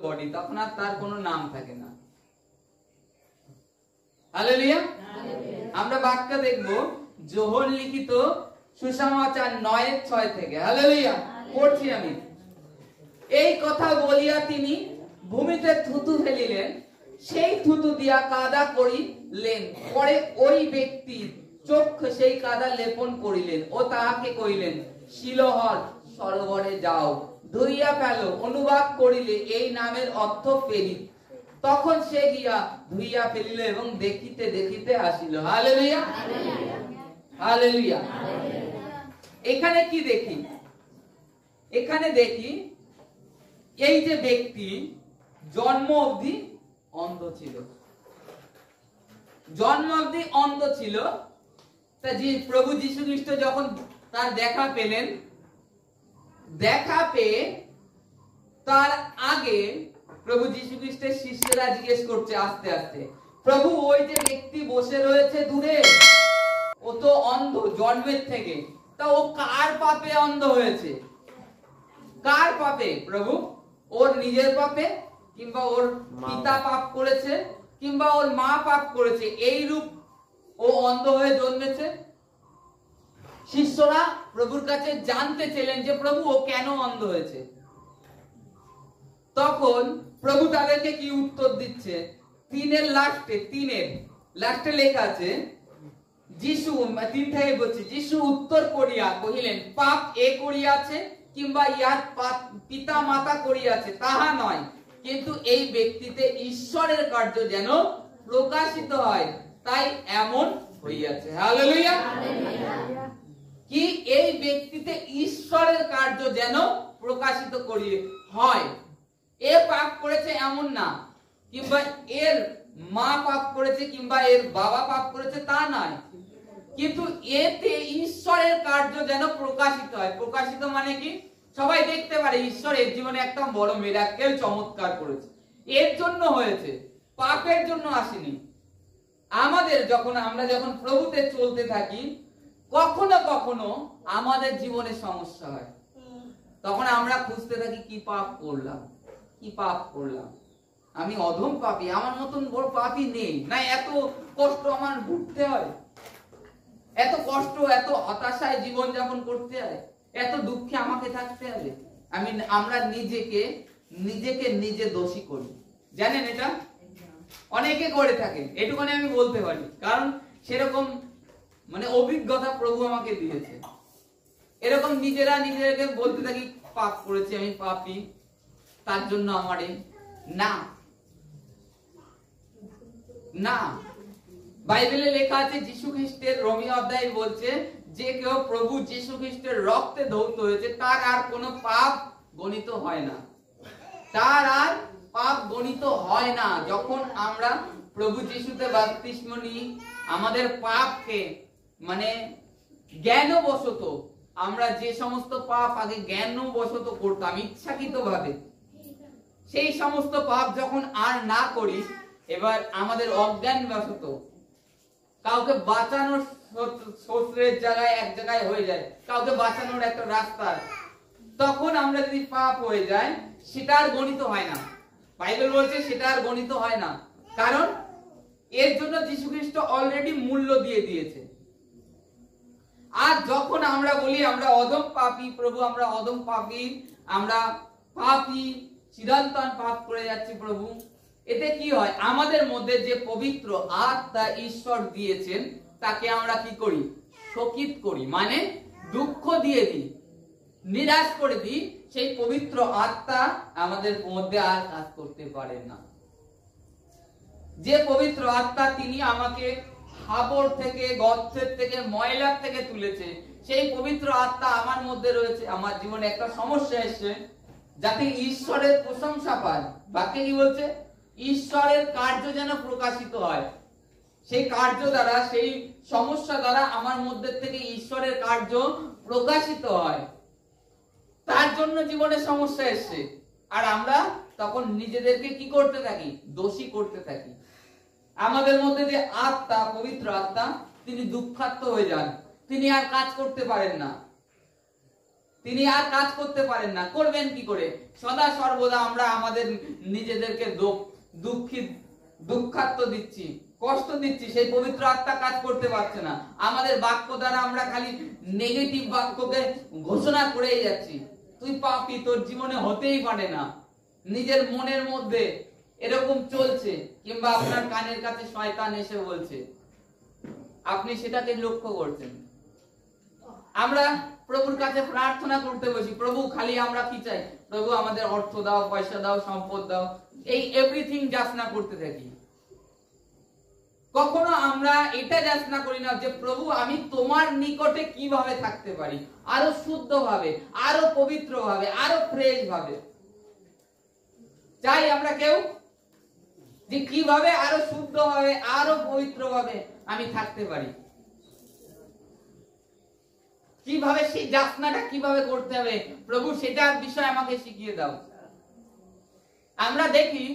Body, তখন আর তার কোনো নাম থাকে না। হালেলুয়া। আমরা বাক্য দেখব যোহন লিখিত সুসমাচার 9:6 থেকে। হালেলুয়া। পড়ছি আমি। এই কথা বলিয়া তিনি ভূমিতে থুতু ফেলিলেন, সেই থুতু দিয়া কাদা করিলেন। পরে ওই ব্যক্তি চোখ সেই কাদা লেপন করিলেন ও তাহাকে কইলেন, শিলোহর সরোবরে যাও, ধুইয়া ফেলো। অনুবাদ করিলে এই নামের অর্থ প্রেরিত। তখন সে গিয়া ধুইয়া ফেলিল এবং দেখিতে দেখিতে আসিল। Hallelujah, hallelujah. এখানে কি দেখি? এখানে দেখি এই যে ব্যক্তি জন্ম অবধি অন্ধ ছিল, জন্ম অবধি অন্ধ ছিল। তা যে প্রভু যীশু খ্রিস্ট যখন তার দেখা পেলেন, দেখা পেয়ে তার আগে প্রভু যীশু খ্রিস্টের শিষ্যরা জিজ্ঞেস করছে আস্তে আস্তে, প্রভু ওই যে ব্যক্তি বসে রয়েছে দূরে, ও তো অন্ধ জন্মের থেকে, তা ও কার পাপে অন্ধ হয়েছে? কার পাপে প্রভু? ওর নিজের পাপে, কিংবা ওর পিতা পাপ করেছে, কিংবা ওর মা পাপ করেছে, এই রূপ ও অন্ধ হয়ে জন্মেছে? শিষ্যরা প্রভুর কাছে জানতে চাইলেন যে প্রভু ও কেন অন্ধ হয়েছে। তখন প্রভু তাদেরকে কি উত্তর দিচ্ছে? 3-এর লাস্টে লেখা আছে, যিশু 3 থেকে বলছে, যিশু উত্তর করিয়া কহিলেন, পাপ এ করিয়াছে কিংবা ইয়ার পিতা মাতা করিয়াছে তাহা নয়, কিন্তু এই ব্যক্তিতে ঈশ্বরের কার্য যেন প্রকাশিত হয়, তাই এমন হইয়াছে। হালেলুয়া। কি এই ব্যক্তিতে ঈশ্বরের কার্য যেন প্রকাশিত করিয়ে হয়। এ পাপ করেছে এমন না, কিংবা এর মা পাপ করেছে, কিংবা এর বাবা পাপ করেছে তা নয়, কিন্তু এতে ঈশ্বরের কার্য যেন প্রকাশিত হয়। প্রকাশিত মানে কি? সবাই দেখতে পারে ঈশ্বর এর জীবনে একটা বড় মিরাকেল চমৎকার করেছে, এর জন্য হয়েছে, পাপের জন্য আসেনি। আমরা যখন প্রভুতে চলতে থাকি, কখনো কখনো আমাদের জীবনে সমস্যা হয়, তখন আমরা খুঁজতে থাকি কি পাপ করলাম, কি পাপ করলাম, আমি অধম পাপী, আমার মতন বড় পাপী নেই না, এত কষ্ট আমার ভুগতে হয়, এত কষ্ট, এত হতাশায় জীবন যাপন করতে হয়, এত দুঃখে আমাকে থাকতে হবে। আমরা নিজে দোষী করি। জানেন এটা অনেকে করে থাকে, এটুকুনি আমি বলতে পারি, কারণ সেরকম অভিজ্ঞতা প্রভু আমাকে দিয়েছে। এরকম নিজেদেরকে বলতে থাকি, পাপ করেছি, আমি পাপী, তার জন্য আমারে না। বাইবেলে লেখা আছে, যীশু খ্রিস্টের রোমীয় অধ্যায় বলছে, যে কেউ প্রভু যীশু খ্রিস্টের রক্তে ধৌত হয়েছে তার আর কোনো পাপ গণিত হয় না, তার আর পাপ গণিত হয় না। যখন আমরা প্রভু যীশুতে বাপ্তিস্ম নিই, আমাদের পাপকে জ্ঞানবশত, আমরা যে সমস্ত পাপ আগে জ্ঞানবশত করতাম ইচ্ছাকৃতভাবে, সেই সমস্ত পাপ যখন আর না করি, এবার আমাদের অজ্ঞানবশত কাউকে বাঁচানোর শস্ত্রের জায়গায় এক জায়গায় হয়ে যায়, কাউকে বাঁচানোর একটা রাস্তা, তখন আমরা যদি পাপ হয়ে যায়, সেটা আর গণিত হয় না। বাইবেল বলছে সেটা আর গণিত হয় না, কারণ এর জন্য যীশু খ্রিস্ট অলরেডি মূল্য দিয়ে দিয়েছে। আর যখন আমরা বলি আমরা অধম পাপী, প্রভু আমরা অধম পাপী, আমরা পাপী, চিরন্তন পাপ করে যাচ্ছি প্রভু, এতে কি হয়? আমাদের মধ্যে যে পবিত্র আত্মা ঈশ্বর দিয়েছেন, তাকে আমরা কি করি? শোকিত করি, দুঃখ দিয়ে দিই, নিরাশ করে দিই। সেই পবিত্র আত্মা আমাদের মধ্যে আর কাজ করতে পারে না। যে পবিত্র আত্মা, তিনি আমাকে হাবর থেকে, গর্তের থেকে, ময়লার থেকে তুলেছে, সেই পবিত্র আত্মা আমার মধ্যে রয়েছে। আমার জীবনে একটা সমস্যা এসেছে, যাতে ঈশ্বরের প্রশংসা পায়। বাক্যে কি বলছে? ঈশ্বরের কার্য যেন প্রকাশিত হয়। সেই কার্য দ্বারা, সেই সমস্যা দ্বারা আমার মধ্যে থেকে ঈশ্বরের কার্য প্রকাশিত হয়। তার জন্য জীবনে সমস্যা এসছে, আর আমরা তখন নিজেদেরকে কি করতে থাকি? দোষী করতে থাকি। আমাদের মধ্যে যে আত্মা, পবিত্র আত্মা, তিনি দুঃখার্ত হয়ে যান, তিনি আর কাজ করতে পারেন না। তিনি আর কাজ করতে পারেন না। করবেন কি করে? সদা সর্বদা আমরা আমাদের নিজেদেরকে দুঃখার্ত দিচ্ছি, কষ্ট দিচ্ছি, সেই পবিত্র আত্মা কাজ করতে পারছে না। আমাদের বাক্য দ্বারা আমরা খালি নেগেটিভ বাক্যকে ঘোষণা করেই যাচ্ছি, তুই পাপী, তোর জীবনে হতেই পারে না। নিজের মনের মধ্যে এরকম চলছে, কিংবা আপনার কানের কাছে শয়তান এসে বলছে, আপনি সেটাকে লক্ষ্য করছেন। আমরা প্রভুর কাছে প্রার্থনা করতে বসি, প্রভু খালি আমরা কি চাই? প্রভু আমাদের অর্থ দাও, পয়সা দাও, সম্পদ দাও, এই এভরিথিং যাচনা করতে থাকি। কখনো আমরা এটা যাচনা করি না যে প্রভু আমি তোমার নিকটে কিভাবে থাকতে পারি আরো শুদ্ধ ভাবে, আরো পবিত্র ভাবে, আরো ফ্রেশ ভাবে। চাই আমরা কেউ যে কিভাবে আরো শুদ্ধ ভাবে, আরো পবিত্র ভাবে আমি থাকতে পারি, কিভাবে সেই যাচনাটা কিভাবে করতে হবে, প্রভু সেটার বিষয় আমাকে শিখিয়ে দাও। আমরা দেখি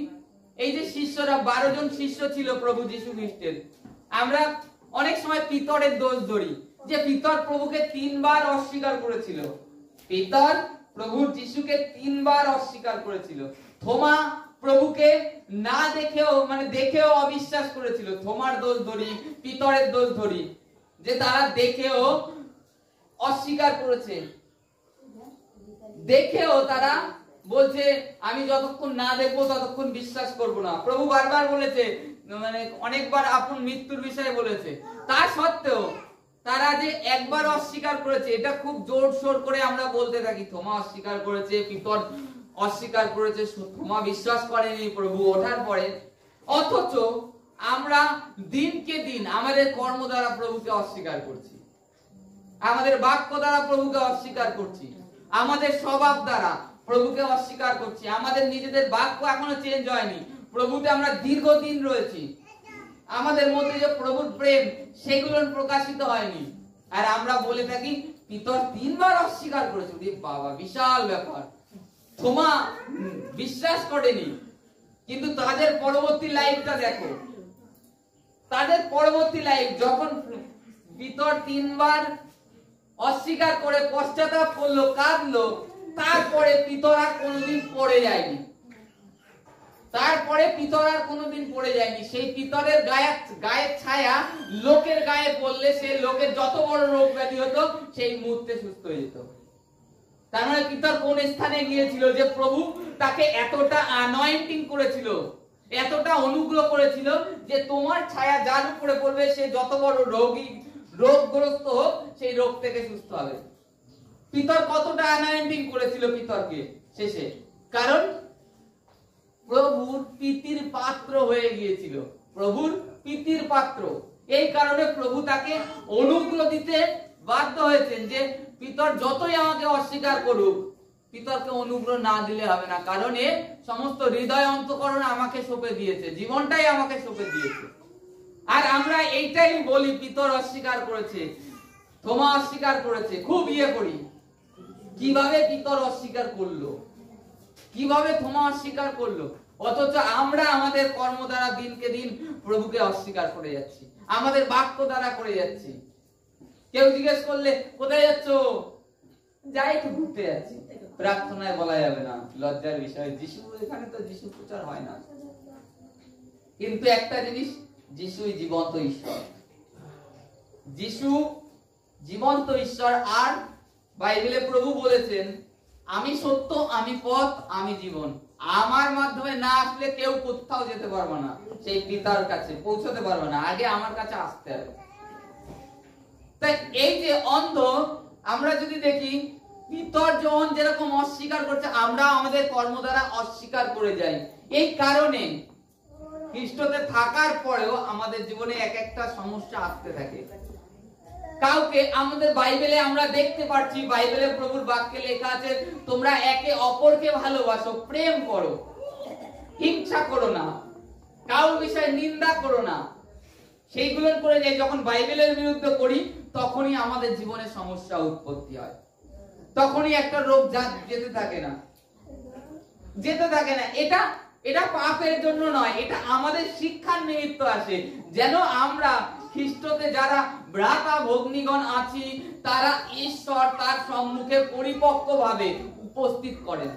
এই যে শিষ্যরা 12 জন শিষ্য ছিল প্রভু যীশু খ্রিস্টের, আমরা অনেক সময় পিতরের দোষ ধরি যে পিতর প্রভুকে 3 বার অস্বীকার করেছিল। পিতর প্রভু যীশুকে 3 বার অস্বীকার করেছিল। থোমা প্রভুকে না দেখেও দেখেও অবিশ্বাস করেছিল। থোমার দোষ ধরি, পিতরের দোষ ধরি যে তারা দেখেও অস্বীকার করেছে, দেখেও তারা বলছে আমি যতক্ষণ না দেখবো ততক্ষণ বিশ্বাস করব না। প্রভু বারবার বলেছে, অনেকবার আপন মৃত্যুর বিষয়ে বলেছে। তা সত্ত্বেও তারা যে একবার অস্বীকার করেছে, এটা খুব জোর সোর করে আমরা বলতে থাকি, থোমা অস্বীকার করেছে, পিতর অস্বীকার করেছে, থোমা বিশ্বাস করেনি প্রভু ওঠার পরে। অথচ আমরা দিনকে দিন আমাদের কর্ম দ্বারা প্রভুকে অস্বীকার করছি, আমাদের বাক্য দ্বারা প্রভুকে অস্বীকার করছি, আমাদের স্বভাব দ্বারা প্রভুকে অস্বীকার করছি। আমাদের নিজেদের বাক্য এখনো চেঞ্জ হয়নি, প্রভুতে আমরা দীর্ঘদিন রয়েছি, আমাদের মধ্যে যে প্রভুর প্রেম সেগুলো প্রকাশিত হয়নি। আর আমরা বলে থাকি পিতর 3 বার অস্বীকার করেছে। বাবা, বিশাল ব্যাপার। থোমা বিশ্বাস করেনি, কিন্তু তাদের পরবর্তী লাইফটা দেখো, তাদের পরবর্তী লাইফ যখন পিতর 3 বার অস্বীকার করে পশ্চাতাপ করলো, কাঁদলো, তারপরে পিতর আর কোনোদিন পড়ে যায়নি। তারপরে পিতর আর কোনোদিন পড়ে যায়নি। সেই পিতরের গায়ের ছায়া লোকের গায়ে পড়লে সে লোকের যত বড় রোগ ব্যাধি হতো সেই মুহূর্তে সুস্থ হয়ে যেত। তার মানে পিতর কোন স্থানে গিয়েছিল যে প্রভু তাকে এতটা অ্যানয়েন্টিং করেছিল, এতটা অনুগ্রহ করেছিল যে তোমার ছায়া যার উপরে পড়বে সে যত বড় রোগগ্রস্ত হোক সেই রোগ থেকে সুস্থ হবে। পিতর কতটা অ্যানয়েন্টিং করেছিল পিতরকে শেষে, কারণ প্রভুর প্রীতির পাত্র হয়ে গিয়েছিল, প্রভুর প্রীতির পাত্র। এই কারণে প্রভু তাকে অনুগ্রহ দিতে বাধ্য হয়েছেন যে পিতর যতই আমাকে অস্বীকার করুক, পিতরকে অনুগ্রহ না দিলে হবে না, কারণ এ সমস্ত হৃদয় অন্তঃকরণ আমাকে সঁপে দিয়েছে, জীবনটাই আমাকে সঁপে দিয়েছে। আর আমরা এইটাই বলি, পিতর অস্বীকার করেছে, থোমা অস্বীকার করেছে, খুব করি। কিভাবে পিতর অস্বীকার করলো, কিভাবে থোমা অস্বীকার করলো, অথচ আমরা আমাদের কর্ম দ্বারা দিনকে দিন প্রভুকে অস্বীকার করে যাচ্ছি, আমাদের বাক্য দ্বারা করে যাচ্ছি। কেউ জিজ্ঞেস করলে কোথায় যাচ্ছ? যাই একটু ঘুরতে যাচ্ছি। প্রার্থনায় বলা যাবে না, লজ্জার বিষয়। যিশু, এখানে তো যিশু প্রচার হয় না। কিন্তু একটা জিনিস, যিশুই জীবন্ত ঈশ্বর, যিশু জীবন্ত ঈশ্বর। আর বাইবেলে প্রভু বলেছেন, আমি সত্য, আমি পথ, আমি জীবন, আমার মাধ্যমে না আসলে কেউ কোথাও যেতে পারবে না, সেই পিতার কাছে পৌঁছতে পারবে না, আগে আমার কাছে আসতে হবে। তাই এই যে অন্ধ, আমরা যদি দেখি পিতর যখন যেরকম অস্বীকার করছে, আমরা আমাদের কর্ম দ্বারা অস্বীকার করে যাই। এই কারণে খ্রিস্টতে থাকার পরেও আমাদের জীবনে এক একটা সমস্যা আসতে থাকে। কাউকে আমাদের বাইবেলে আমরা দেখতে পাচ্ছি, বাইবেলে প্রভুর বাক্যে লেখা আছে, তোমরা একে অপরকে ভালোবাসো, প্রেম করো, হিংসা করো না, কারোর বিষয়ে নিন্দা করো না। সেইগুলো করে যাই, যখন বাইবেলের বিরুদ্ধে করি তখনই আমাদের জীবনে সমস্যা উৎপত্তি হয়, তখনই একটা রোগ যেতে থাকে না। এটা এটা পাপের জন্য নয়, এটা আমাদের শিক্ষার নিমিত্ত আসে, যেন আমরা খ্রিস্টতে যারা ভ্রাতা ভগ্নীগণ আছি তারা ঈশ্বর তার সম্মুখে পরিপক্কভাবে উপস্থিত করেন।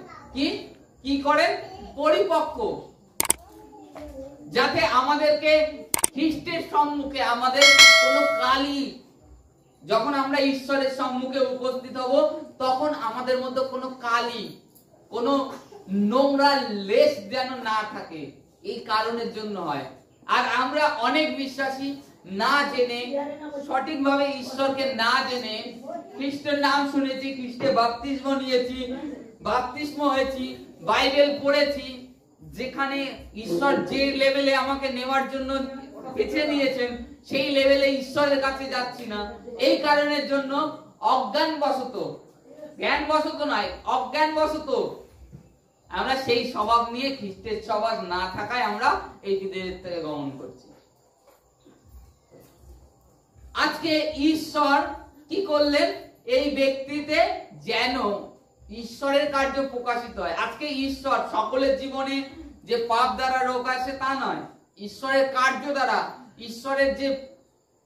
কি করেন? পরিপক্ক, যাতে আমাদেরকে খ্রিস্টের সম্মুখে আমাদের কোনো কালি, যখন আমরা ঈশ্বরের সম্মুখে উপস্থিত হব তখন আমাদের মধ্যে কোনো কালি, কোনো নোংরা লেশ যেন না থাকে, এই কারণের জন্য হয়। আর আমরা অনেক বিশ্বাসী না জেনে, সঠিকভাবে ঈশ্বরকে না জেনে, খ্রিস্টের নাম শুনেছি, খ্রিস্টে বাপ্তিস্ম নিয়েছি, বাপ্তিস্ম হয়েছি, বাইবেল পড়েছি, যেখানে ঈশ্বর যে লেভেলে আমাকে নেওয়ার জন্য বেছে নিয়েছেন সেই লেভেলে ঈশ্বরের কাছে যাচ্ছি না। এই কারণের জন্য অজ্ঞানবশত, জ্ঞানবশত নয়, অজ্ঞানবশত আমরা সেই স্বভাব নিয়ে খ্রিস্টের স্বভাব না থাকায় আমরা এই বিদেশ থেকে গমন করছি। আজকে ঈশ্বর কি করলেন? এই ব্যক্তিতে যেন ঈশ্বরের কার্য প্রকাশিত হয়। আজকে ঈশ্বর সকলের জীবনে যে পাপ দ্বারা রোগ আসে তা নয়, ঈশ্বরের কার্য দ্বারা, ঈশ্বরের যে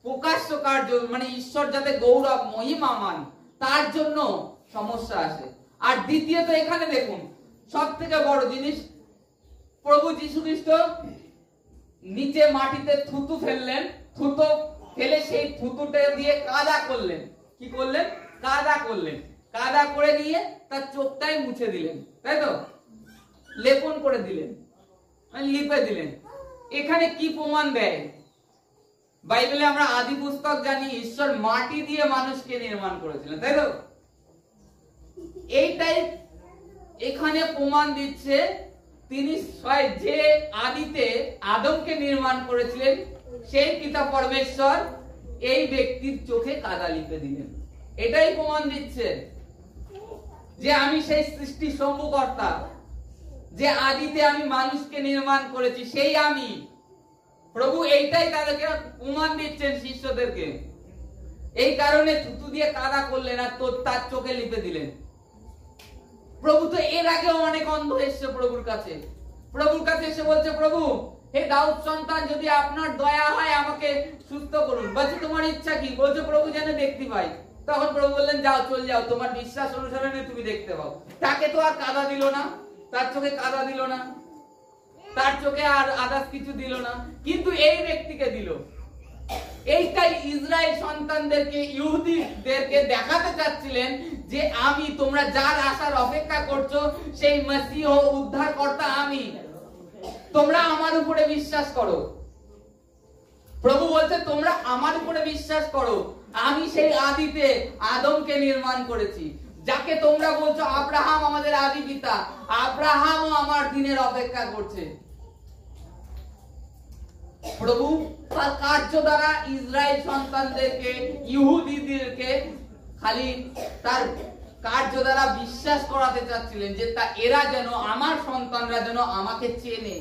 প্রকাশ্য কার্য, মানে ঈশ্বর যাতে গৌরব মহিমা মান, তার জন্য সমস্যা আসে। আর দ্বিতীয়ত এখানে দেখুন, সব থেকে বড় জিনিস, প্রভু যীশু খ্রিস্ট নিচে মাটিতে থুতু ফেললেন, থুতু ফেলে সেই থুতুটা দিয়ে কাদা করলেন। কি করলেন? কাদা করলেন। কাদা করে নিয়ে তার চোখটাই মুছে দিলেন, তাই তো? লেপন করে দিলেন, মানে লিপে দিলেন। এখানে কি প্রমাণ দেয়? বাইবেলে আমরা আদি পুস্তক জানি ঈশ্বর মাটি দিয়ে মানুষকে নির্মাণ করেছিলেন, তাই তো? এইটাই এখানে প্রমাণ দিচ্ছে তিনি যে আদিতে আদমকে নির্মাণ করেছিলেন সেই পিতা পরমেশ্বর এই ব্যক্তির চোখে কাদা লিপে দিলেন। এটাই প্রমাণ দিচ্ছে যে আমি সেই সৃষ্টি সম্ভুকর্তা, যে আদিতে আমি মানুষকে নির্মাণ করেছি সেই আমি। প্রভু এইটাই তাদেরকে প্রমাণ দিচ্ছেন শিষ্যদেরকে। এই কারণে থুতু দিয়ে কাদা করলেন আর তার চোখে লিপে দিলেন। প্রভু তো এর আগেও অনেক অন্ধ এসছে প্রভুর কাছে, প্রভুর কাছে এসে বলছে, প্রভু হে দাউদ সন্তান, যদি আপনার দয়া হয় আমাকে সুস্থ করুন। বলছে তোমার ইচ্ছা কি? বলছে প্রভু যেন দেখতে পাই। তখন প্রভু বললেন, যাও, চল যাও, তোমার বিশ্বাস অনুসারে তুমি দেখতে পাও। তাকে তো আর কাদা দিল না, তার চোখে কাদা দিল না, তার চোখে আর আদার্স কিছু দিল না, কিন্তু এই ব্যক্তিকে দিল। এইটাই ইসরায়েল সন্তানদেরকে, ইহুদিদেরকে দেখাতে চাচ্ছিলেন যে আমি, তোমরা যার আসার অপেক্ষা করছো সেই মসিহ উদ্ধারকর্তা আমি, তোমরা আমার উপরে বিশ্বাস করো। প্রভু বলছে তোমরা আমার উপরে বিশ্বাস করো, আমি সেই আদিতে আদমকে নির্মাণ করেছি, যাকে তোমরা বলছো আব্রাহাম আমাদের আদি পিতা, আব্রাহামও আমার দিনের অপেক্ষা করছে। প্রভু তার কার্য দ্বারা ইসরায়েল সন্তানদেরকে, ইহুদিদেরকে খালি তার কার্য দ্বারা বিশ্বাস করাতে চাচ্ছিলেন যে এরা যেন, আমার সন্তানরা যেন আমাকে চেনে,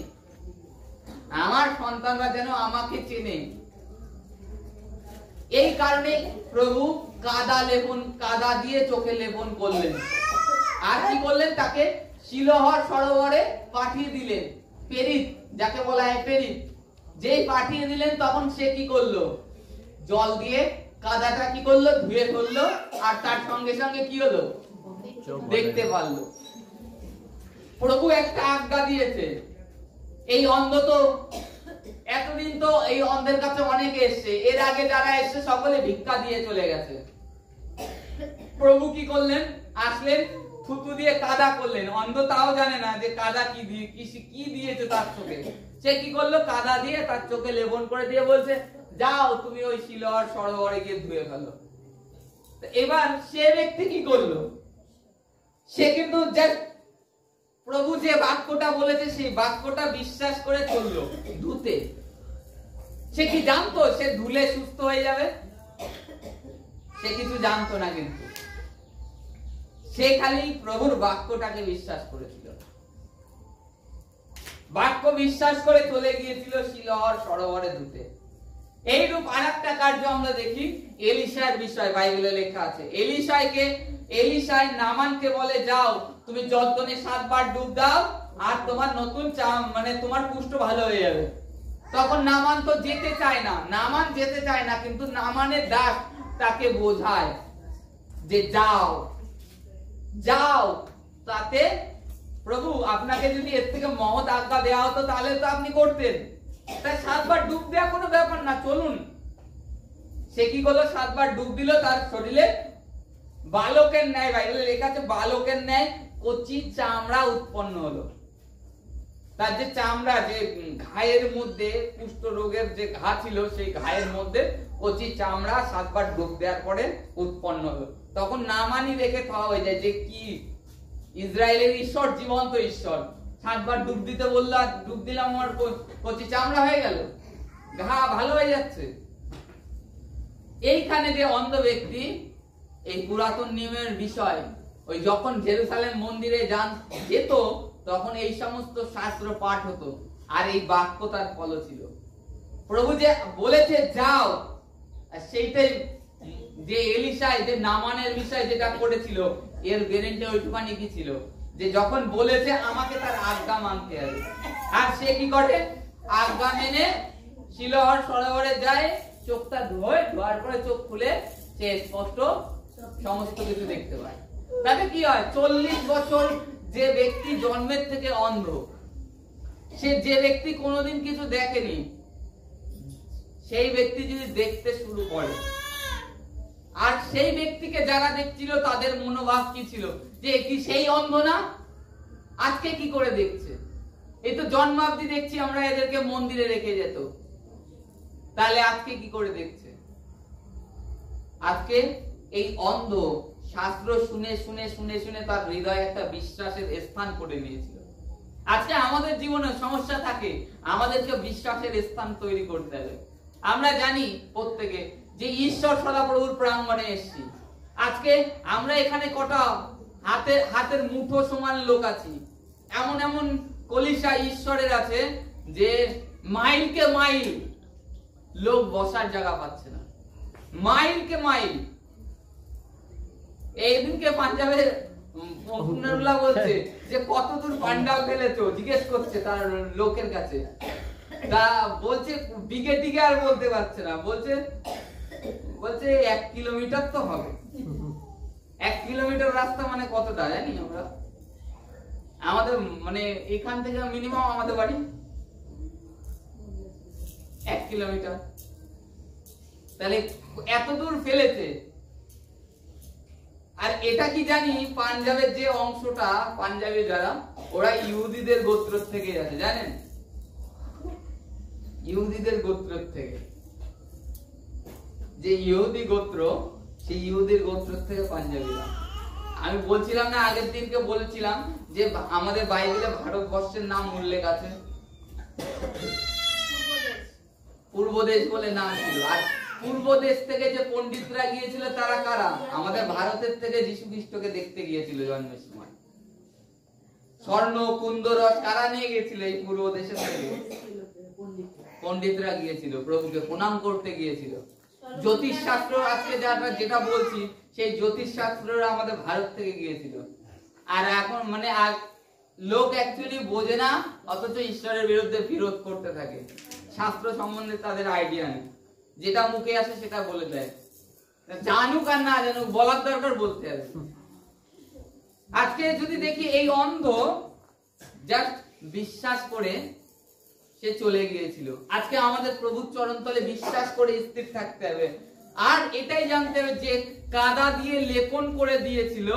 আমার সন্তানরা যেন আমাকে চেনে। এই কারণে প্রভু কাদা দিয়ে চোখে লেপন করলেন। আর কি করলেন? তাকে শিলোহর সরোবরে পাঠিয়ে দিলেন। পেরিত, যাকে বলা হয় পেরিত, যেই পাঠিয়ে দিলেন তখন সে কি করলো? জল দিয়ে কাদাটা কি করলো? ধুয়ে ফেললো, আর তার সঙ্গে সঙ্গে কি হলো? দেখতে পারলো। প্রভু একটা আজ্ঞা দিয়েছে। এই অন্ধ তো এতদিন তো এই অন্ধের কাছে অনেকে এসছে, এর আগে যারা এসছে সকলে ভিক্ষা দিয়ে চলে গেছে। প্রভু কি করলেন? আসলেন, থুতু দিয়ে কাদা করলেন। অন্ধ তাও জানে না যে কাদা কি দিয়েছে তার চোখে। সে কি করলো? কাদা দিয়ে তার চোখে লেপন করে দিয়ে বলছে, যাও তুমি ওই শিলোহর সরোবরে গিয়ে ধুয়ে ফেলো। এবার সে ব্যক্তি কি করলো? সে কিন্তু প্রভু যে বাক্যটা বলেছে সেই বাক্যটা বিশ্বাস করে চললো ধুতে। সে কি জানতো সে ধুলে সুস্থ হয়ে যাবে? সে কিছু জানতো না, কিন্তু সে খালি প্রভুর বাক্যটাকে বিশ্বাস করেছিল। বাক্য বিশ্বাস করে চলে গিয়েছিল শিলোহর সরোবরে ধুতে। এইরূপ আরেকটা কার্য আমরা দেখি এলিশার বিষয়, বাইবেলে লেখা আছে। এলিশায় নামানকে বলে, যাও তুমি জর্দনে 7 বার ডুব দাও, আর তোমার নতুন মানে তোমার কুষ্ঠ ভালো হয়ে যাবে। তখন নামান তো যেতে চায় না, নামান যেতে চায় না, কিন্তু নামানের দাস তাকে বোঝায় যে যাও যাও। তাতে প্রভু আপনাকে যদি এর থেকে মহৎ আজ্ঞা দেওয়া হতো তাহলে তো আপনি করতেন। তাই 7 বার ডুব দেওয়া কোনো ব্যাপার না, চলুন। সে কি করলো? 7 বার ডুব দিল, তার শরীরে বালকের ন্যায়, বাইবেলে লেখা আছে বালকের ন্যায় কচি চামড়া উৎপন্ন হলো। তার যে চামড়া, যে ঘায়ের মধ্যে কুষ্ঠ রোগের যে ঘা ছিল, সেই ঘায়ের মধ্যে কচি চামড়া 7 বার ডুব দেওয়ার পরে উৎপন্ন হলো। তখন নামানি দেখে খাওয়া হয়ে যায় যে কি ইসরায়েলের ঈশ্বর জীবন্ত ঈশ্বর। 7 বার ডুব দিতে বললো, আর ডুব দিলাম, আমার কচি চামড়া হয়ে গেল, ঘা ভালো হয়ে যাচ্ছে। এইখানে যে অন্ধ ব্যক্তি, এই পুরাতন নিয়মের বিষয়, ওই যখন জেরুসালেম মন্দিরে যেত তখন এই সমস্ত শাস্ত্র পাঠ হতো, আর এই বাক্য তার ফলো ছিল। প্রভু যে বলেছে যাও, সেইটাই যে এলিশাই যে নামানের বিষয় যেটা করেছিল, এর গ্যারান্টি ওইটুখানি কি ছিল যে যখন বলেছে আমাকে তার আজ্ঞা মানতে হবে। আর সে কি করে? আজ্ঞা মেনে শিলোহর সরোবরে যায়, চোখটা ধোয়ার পরে চোখ খুলে সে স্পষ্ট সমস্ত কিছু দেখতে পায়। তাতে কি হয়? 40 বছর যে ব্যক্তি জন্মের থেকে অন্ধ, সে যে ব্যক্তি কোনোদিন কিছু দেখেনি, সেই ব্যক্তি যদি দেখতে শুরু করে, আর সেই ব্যক্তিকে যারা দেখছিল তাদের মনোভাব কি ছিল যে কি সেই অন্ধ না, আজকে কি করে দেখছে? এই তো জন্মাবধি দেখছি আমরা এদেরকে মন্দিরে রেখে যেত, তাহলে আজকে কি করে দেখছে? আজকে এই অন্ধ শাস্ত্র শুনে শুনে শুনে শুনে তার হৃদয়ে একটা বিশ্বাসের স্থান করে নিয়েছিল। আজকে আমাদের জীবনে সমস্যা থাকে, আমাদেরকে বিশ্বাসের স্থান তৈরি করতে হবে। আমরা জানি প্রত্যেকে যে ঈশ্বর সদাপ্রভুর প্রাঙ্গণে এসেছি। আজকে আমরা এখানে কটা হাতের মুঠো সমান লোক আছি, এমন এমন কলিসা ঈশ্বরের আছে যে মাইলকে মাইল লোক বসার জায়গা পাচ্ছে না, মাইলকে মাইল। এইদিনকে পাঞ্জাবের পুনরুল্লাহ বলছে যে কত দূর পান্ডাল ফেলেছো, জিজ্ঞেস করছে তার লোকের কাছে। তা বলছে বিঘে টিকে আর বলতে পারছে না, বলছে 1 কিলোমিটার তো হবে। 1 কিলোমিটার রাস্তা মানে কতটা জানি আমরা? আমাদের মানে এখান থেকে মিনিমাম আমাদের বাড়ি 1 কিলোমিটার, তাহলে এত দূর ফেলেছে। আর এটা কি জানি পাঞ্জাবের যে অংশটা, পাঞ্জাবে যারা, ওরা ইহুদিদের গোত্র থেকে আছে, জানেন? ইহুদিদের গোত্র থেকে, যে ইহুদি গোত্র, সেই ইহুদির গোত্র থেকে পাঞ্জাবিরা। আমি বলছিলাম না আগের দিনকে, বলছিলাম যে আমাদের বাইবেলে ভারতবর্ষের নাম উল্লেখ আছে, পূর্বদেশ বলে নাম ছিল। আর পূর্বদেশ থেকে যে পণ্ডিতরা গিয়েছিল তারা কারা? আমাদের ভারতের থেকে যীশু খ্রিস্টকে দেখতে গিয়েছিল জন্মের সময়। স্বর্ণ কুন্দরস কারা নিয়ে গিয়েছিল? এই পূর্বদেশের থেকে পণ্ডিতরা গিয়েছিল, প্রভুকে প্রণাম করতে গিয়েছিল। জ্যোতিষ শাস্ত্র আজকে যেটা বলছি, সেই জ্যোতিষ শাস্ত্ররা আমাদের ভারত থেকে গিয়েছিল। আর এখন মানে লোক অ্যাকচুয়ালি বোঝে না, অথচ ঈশ্বরের বিরুদ্ধে বিরোধ করতে থাকে। শাস্ত্র সম্বন্ধে তাদের আইডিয়া নেই, যেটা মুখে আসে সেটা বলে দেয়। জানুক আর না জানুক, বলার দরকার বলতে হবে। আজকে যদি দেখি এই অন্ধ জাস্ট বিশ্বাস করে সে চলে গিয়েছিল। আজকে আমাদের প্রভুর চরণতলে বিশ্বাস করে স্থির থাকতে হবে। আর এটাই জানতে হবে যে কাদা দিয়ে লেপন করে দিয়েছিল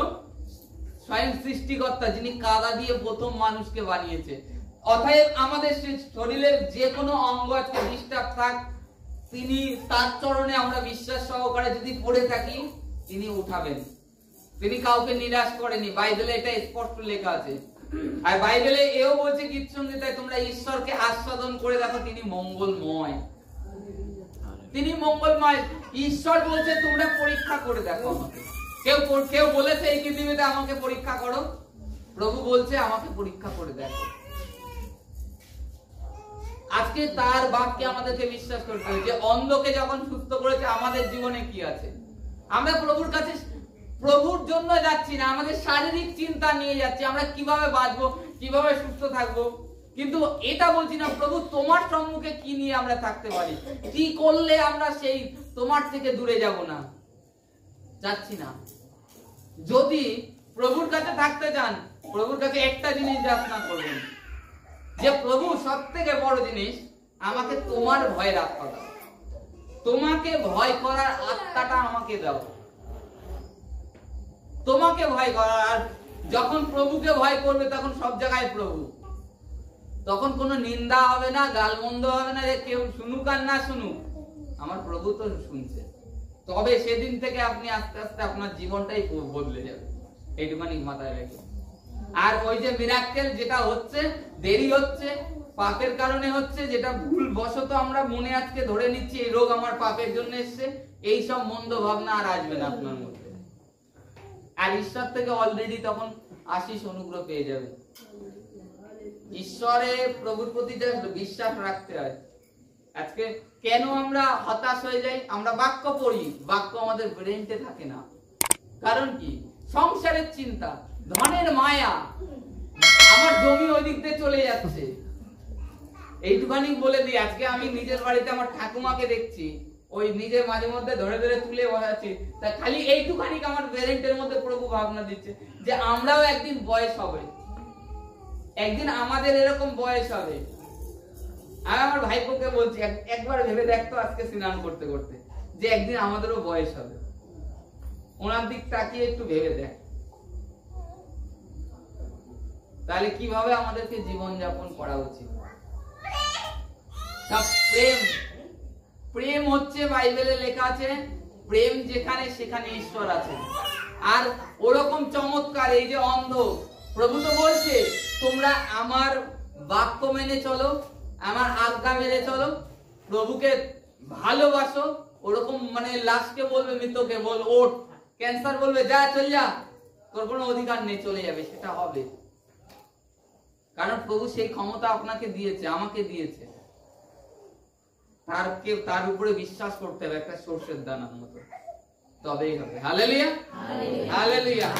স্বয়ং সৃষ্টিকর্তা, যিনি কাদা দিয়ে প্রথম মানুষকে বানিয়েছে। অতএব আমাদের শরীরের যে কোনো অঙ্গ আজকে ডিস্টার্ব থাক, তিনি তার চরণে আমরা বিশ্বাস সহকারে যদি পড়ে থাকি, তিনি উঠাবেন। তিনি কাউকে নিরাশ করেনি, বাইবেলে এটা স্পষ্ট লেখা আছে। আর বাইবেলে এও বলছে গীতসংহিতায়, তোমরা ঈশ্বরকে আস্বাদন করে দেখো, তিনি মঙ্গলময়। তিনি মঙ্গলময়। ঈশ্বর বলছে তোমরা পরীক্ষা করে দেখো। কেউ বলেছে এই পৃথিবীতে আমাকে পরীক্ষা করো? প্রভু বলছে আমাকে পরীক্ষা করে দেখো। আজকে তার বাক্যে আমাদেরকে বিশ্বাস করতে হবে যে অন্ধকে যখন সুস্থ করেছে, আমাদের জীবনে কি আছে। আমরা প্রভুর কাছে প্রভুর জন্য যাচ্ছি না, আমাদের শারীরিক চিন্তা নিয়ে যাচ্ছি, আমরা কিভাবে বাঁচবো, কিভাবে সুস্থ থাকবো, কিন্তু এটা বলছি না প্রভু তোমার সম্মুখে কি নিয়ে আমরা থাকতে পারি, কি করলে আমরা সেই তোমার থেকে দূরে যাব না, যাচ্ছি না। যদি প্রভুর কাছে থাকতে চান, প্রভুর কাছে একটা জিনিস যাচনা করবেন, যে প্রভু সবথেকে বড় জিনিস আমাকে তোমার ভয় রাখা দাও, তোমাকে ভয় করার আত্মাটা আমাকে দাও, তোমাকে ভয় করার। আর যখন প্রভুকে ভয় করবে তখন সব জায়গায় প্রভু, তখন কোনো নিন্দা হবে না, গালমন্দ হবে না, যে কেউ শুনুক আর না শুনুক, আমার প্রভু তো শুনছে। তবে সেদিন থেকে আপনি আস্তে আস্তে আপনার জীবনটাই বদলে যাবে, এইটুখানি মাথায় রেখে। আর ওই যে মিরাক্কেল যেটা হচ্ছে, দেরি হচ্ছে, পাপের কারণে হচ্ছে, যেটা ভুল বশত আমরা মনে আজকে ধরে নিচ্ছি এই রোগ আমার পাপের জন্য এসছে, এই সব মন্দ ভাবনা আর আসবে না আপনার মধ্যে। আর ঈশ্বর থেকে অলরেডি তখন আশিস অনুগ্রহ পেয়ে যাবে। ঈশ্বরে প্রভুর প্রতি বিশ্বাস রাখতে হয়। আজকে কেন আমরা হতাশ হয়ে যাই? আমরা বাক্য পড়ি, বাক্য আমাদের ব্রেনতে থাকে না। কারণ কি? সংসারের চিন্তা, ধনের মায়া, আমার জমি ওই দিক দিয়ে চলে যাচ্ছে। এইটুখানি বলে দিই, আজকে আমি নিজের বাড়িতে আমার ঠাকুমাকে দেখছি, ওই নিজের মাঝে মধ্যে ধরে ধরে তুলে বসাচ্ছি, তা খালি এইটুখানি আমার ব্রেনের মধ্যে প্রভু ভাবনা দিচ্ছে যে আমরাও একদিন বয়স হবে, একদিন আমাদের এরকম বয়স হবে। আমি আমার ভাইপোকে বলছি, একবার ভেবে দেখতো আজকে স্নান করতে করতে, যে একদিন আমাদেরও বয়স হবে। ওনার দিক তাকিয়ে একটু ভেবে দেখ, তাহলে কিভাবে আমাদেরকে জীবন যাপন করা উচিত। সব প্রেম, প্রেম হচ্ছে বাইবেলে লেখা আছে, প্রেম যেখানে সেখানে ঈশ্বর আছে। আর ওরকম চমৎকার এই যে অন্ধ, প্রভু তো বলছে তোমরা আমার বাক্য মেনে চলো, আমার আজ্ঞা মেনে চলো, প্রভুকে ভালোবাসো। ওরকম মানে লাশকে বলবে, মৃতকে বল ওঠ, ক্যান্সার বলবে যা চল যা, তোর কোনো অধিকার নেই, চলে যাবে, সেটা হবে। কারণ প্রভু সেই ক্ষমতা আপনাকে দিয়েছে, আমাকে দিয়েছে। তার উপরে বিশ্বাস করতে হবে একটা সর্ষের দানার মতো, তবেই হবে। Hallelujah, hallelujah.